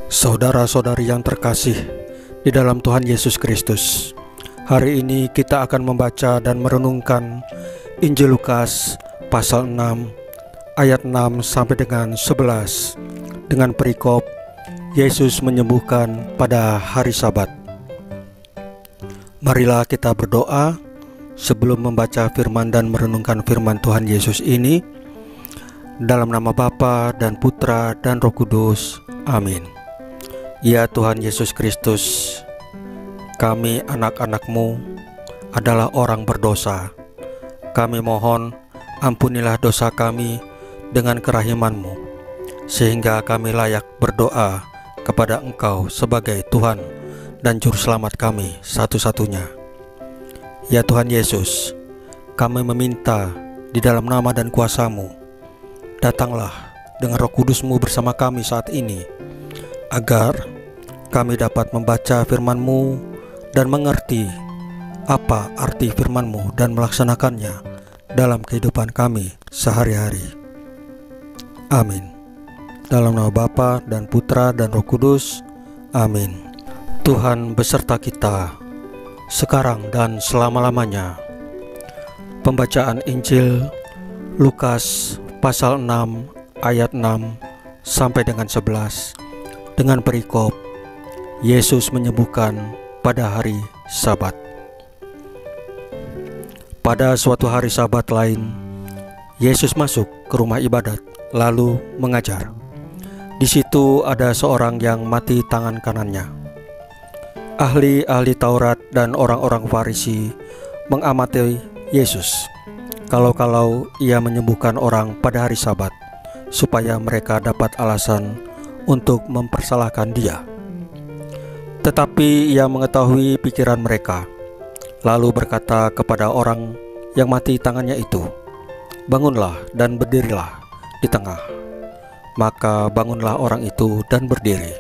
Saudara-saudari yang terkasih di dalam Tuhan Yesus Kristus, hari ini kita akan membaca dan merenungkan Injil Lukas pasal 6 ayat 6 sampai dengan 11 dengan perikop Yesus menyembuhkan pada hari Sabat. Marilah kita berdoa sebelum membaca firman dan merenungkan firman Tuhan Yesus ini. Dalam nama Bapa dan Putra dan Roh Kudus. Amin. Ya Tuhan Yesus Kristus, kami anak-anak-Mu adalah orang berdosa. Kami mohon ampunilah dosa kami dengan kerahiman-Mu, sehingga kami layak berdoa kepada Engkau sebagai Tuhan dan Juru Selamat kami satu-satunya. Ya Tuhan Yesus, kami meminta di dalam nama dan kuasa-Mu, datanglah dengan Roh Kudus-Mu bersama kami saat ini, agar kami dapat membaca firman-Mu dan mengerti apa arti firman-Mu dan melaksanakannya dalam kehidupan kami sehari-hari. Amin. Dalam nama Bapa dan Putra dan Roh Kudus. Amin. Tuhan beserta kita sekarang dan selama-lamanya. Pembacaan Injil Lukas pasal 6 ayat 6 sampai dengan 11 dengan perikop Yesus menyembuhkan pada hari Sabat. Pada suatu hari Sabat lain, Yesus masuk ke rumah ibadat lalu mengajar. Di situ ada seorang yang mati tangan kanannya. Ahli-ahli Taurat dan orang-orang Farisi mengamati Yesus kalau-kalau ia menyembuhkan orang pada hari Sabat, supaya mereka dapat alasan untuk mempersalahkan dia. Tetapi ia mengetahui pikiran mereka, lalu berkata kepada orang yang mati tangannya itu, "Bangunlah dan berdirilah di tengah." Maka bangunlah orang itu dan berdiri.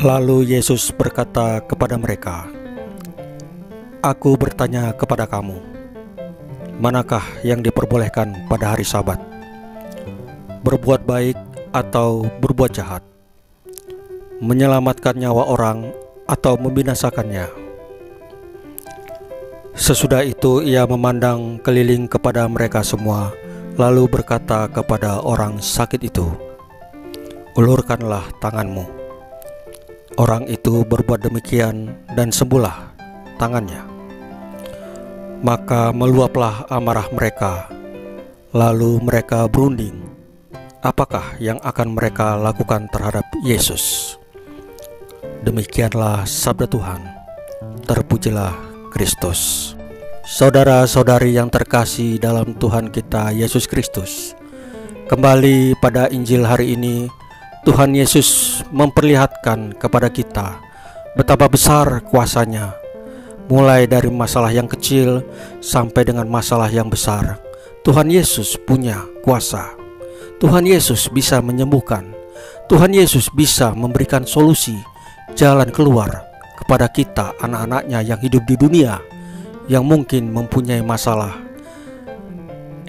Lalu Yesus berkata kepada mereka, "Aku bertanya kepada kamu, manakah yang diperbolehkan pada hari Sabat? Berbuat baik atau berbuat jahat? Menyelamatkan nyawa orang atau membinasakannya?" Sesudah itu ia memandang keliling kepada mereka semua, lalu berkata kepada orang sakit itu, "Ulurkanlah tanganmu." Orang itu berbuat demikian dan sembuhlah tangannya. Maka meluaplah amarah mereka, lalu mereka berunding apakah yang akan mereka lakukan terhadap Yesus. Demikianlah sabda Tuhan. Terpujilah Kristus. Saudara-saudari yang terkasih dalam Tuhan kita Yesus Kristus, kembali pada Injil hari ini, Tuhan Yesus memperlihatkan kepada kita betapa besar kuasa-Nya, mulai dari masalah yang kecil sampai dengan masalah yang besar. Tuhan Yesus punya kuasa. Tuhan Yesus bisa menyembuhkan. Tuhan Yesus bisa memberikan solusi, jalan keluar kepada kita, anak-anaknya yang hidup di dunia, yang mungkin mempunyai masalah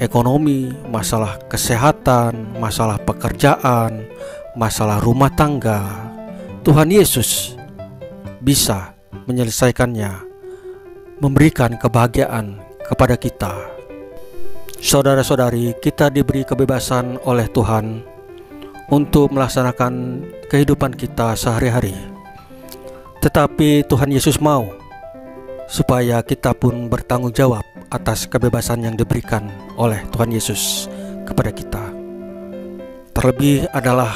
ekonomi, masalah kesehatan, masalah pekerjaan, masalah rumah tangga. Tuhan Yesus bisa menyelesaikannya, memberikan kebahagiaan kepada kita. Saudara-saudari, kita diberi kebebasan oleh Tuhan untuk melaksanakan kehidupan kita sehari-hari. Tetapi Tuhan Yesus mau supaya kita pun bertanggung jawab atas kebebasan yang diberikan oleh Tuhan Yesus kepada kita. Terlebih adalah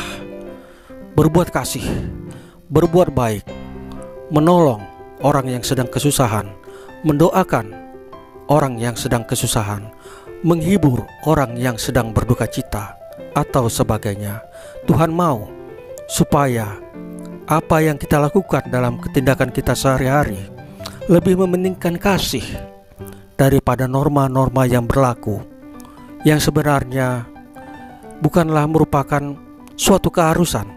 berbuat kasih, berbuat baik, menolong orang yang sedang kesusahan, mendoakan orang yang sedang kesusahan, menghibur orang yang sedang berduka cita, atau sebagainya. Tuhan mau supaya apa yang kita lakukan dalam tindakan kita sehari-hari lebih mementingkan kasih daripada norma-norma yang berlaku, yang sebenarnya bukanlah merupakan suatu keharusan.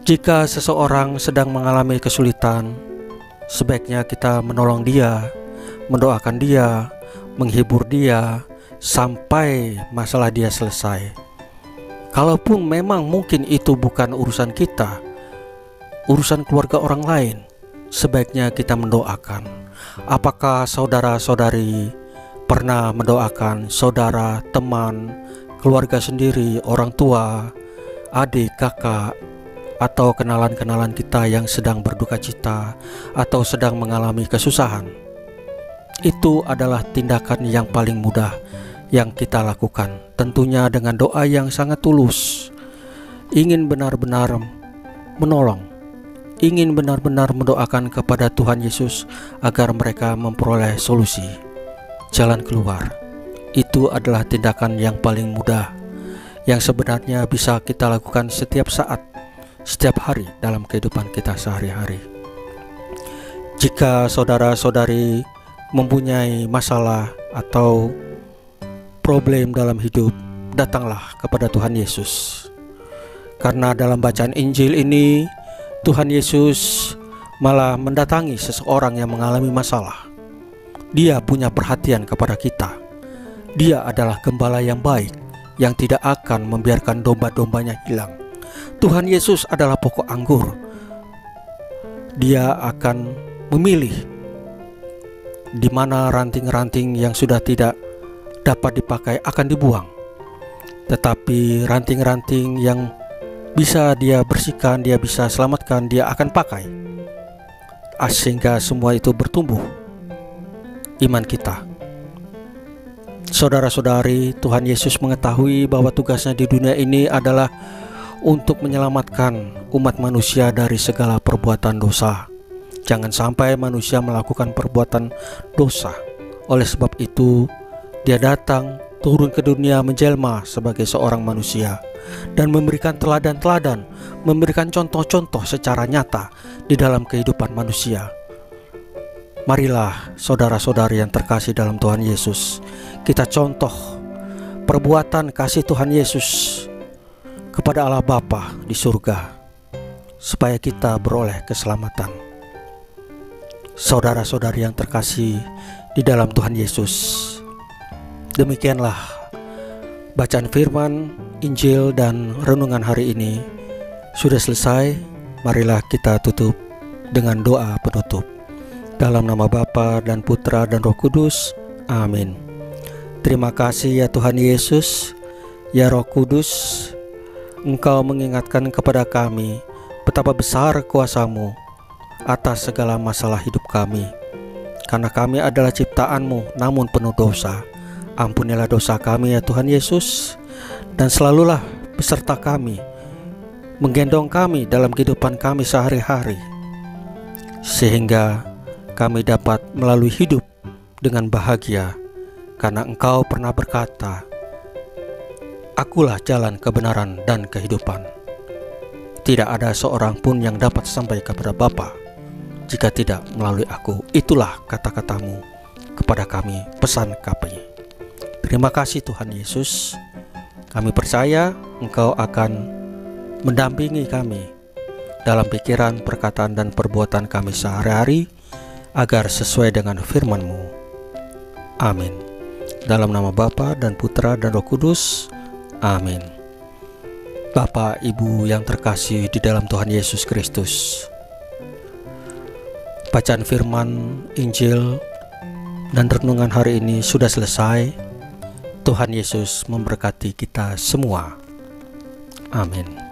Jika seseorang sedang mengalami kesulitan, sebaiknya kita menolong dia, mendoakan dia, menghibur dia sampai masalah dia selesai. Kalaupun memang mungkin itu bukan urusan kita, urusan keluarga orang lain, sebaiknya kita mendoakan. Apakah saudara-saudari pernah mendoakan saudara, teman, keluarga sendiri, orang tua, adik, kakak, atau kenalan-kenalan kita yang sedang berduka cita atau sedang mengalami kesusahan? Itu adalah tindakan yang paling mudah yang kita lakukan, tentunya dengan doa yang sangat tulus, ingin benar-benar menolong, ingin benar-benar mendoakan kepada Tuhan Yesus agar mereka memperoleh solusi, jalan keluar. Itu adalah tindakan yang paling mudah yang sebenarnya bisa kita lakukan setiap saat, setiap hari dalam kehidupan kita sehari-hari. Jika saudara-saudari mempunyai masalah atau problem dalam hidup, datanglah kepada Tuhan Yesus. Karena dalam bacaan Injil ini, Tuhan Yesus malah mendatangi seseorang yang mengalami masalah. Dia punya perhatian kepada kita. Dia adalah gembala yang baik, yang tidak akan membiarkan domba-dombanya hilang. Tuhan Yesus adalah pokok anggur. Dia akan memilih di mana ranting-ranting yang sudah tidak dapat dipakai akan dibuang, tetapi ranting-ranting yang bisa dia bersihkan, dia bisa selamatkan, dia akan pakai, sehingga semua itu bertumbuh iman kita. Saudara-saudari, Tuhan Yesus mengetahui bahwa tugasnya di dunia ini adalah untuk menyelamatkan umat manusia dari segala perbuatan dosa. Jangan sampai manusia melakukan perbuatan dosa. Oleh sebab itu, Dia datang turun ke dunia menjelma sebagai seorang manusia dan memberikan teladan-teladan, memberikan contoh-contoh secara nyata di dalam kehidupan manusia. Marilah saudara-saudari yang terkasih dalam Tuhan Yesus, kita contoh perbuatan kasih Tuhan Yesus kepada Allah Bapa di surga, supaya kita beroleh keselamatan. Saudara-saudari yang terkasih di dalam Tuhan Yesus, demikianlah bacaan firman, Injil, dan renungan hari ini sudah selesai. Marilah kita tutup dengan doa penutup. Dalam nama Bapa dan Putra dan Roh Kudus. Amin. Terima kasih ya Tuhan Yesus, ya Roh Kudus, Engkau mengingatkan kepada kami betapa besar kuasa-Mu atas segala masalah hidup kami. Karena kami adalah ciptaan-Mu namun penuh dosa. Ampunilah dosa kami ya Tuhan Yesus, dan selalulah beserta kami, menggendong kami dalam kehidupan kami sehari-hari, sehingga kami dapat melalui hidup dengan bahagia. Karena Engkau pernah berkata, Akulah jalan kebenaran dan kehidupan. Tidak ada seorang pun yang dapat sampai kepada Bapa jika tidak melalui Aku. Itulah kata-kata-Mu kepada kami, pesan kami. Terima kasih Tuhan Yesus. Kami percaya Engkau akan mendampingi kami dalam pikiran, perkataan, dan perbuatan kami sehari-hari agar sesuai dengan firman-Mu. Amin. Dalam nama Bapa dan Putra dan Roh Kudus. Amin. Bapak, Ibu yang terkasih di dalam Tuhan Yesus Kristus, bacaan firman, Injil, dan renungan hari ini sudah selesai. Tuhan Yesus memberkati kita semua. Amin.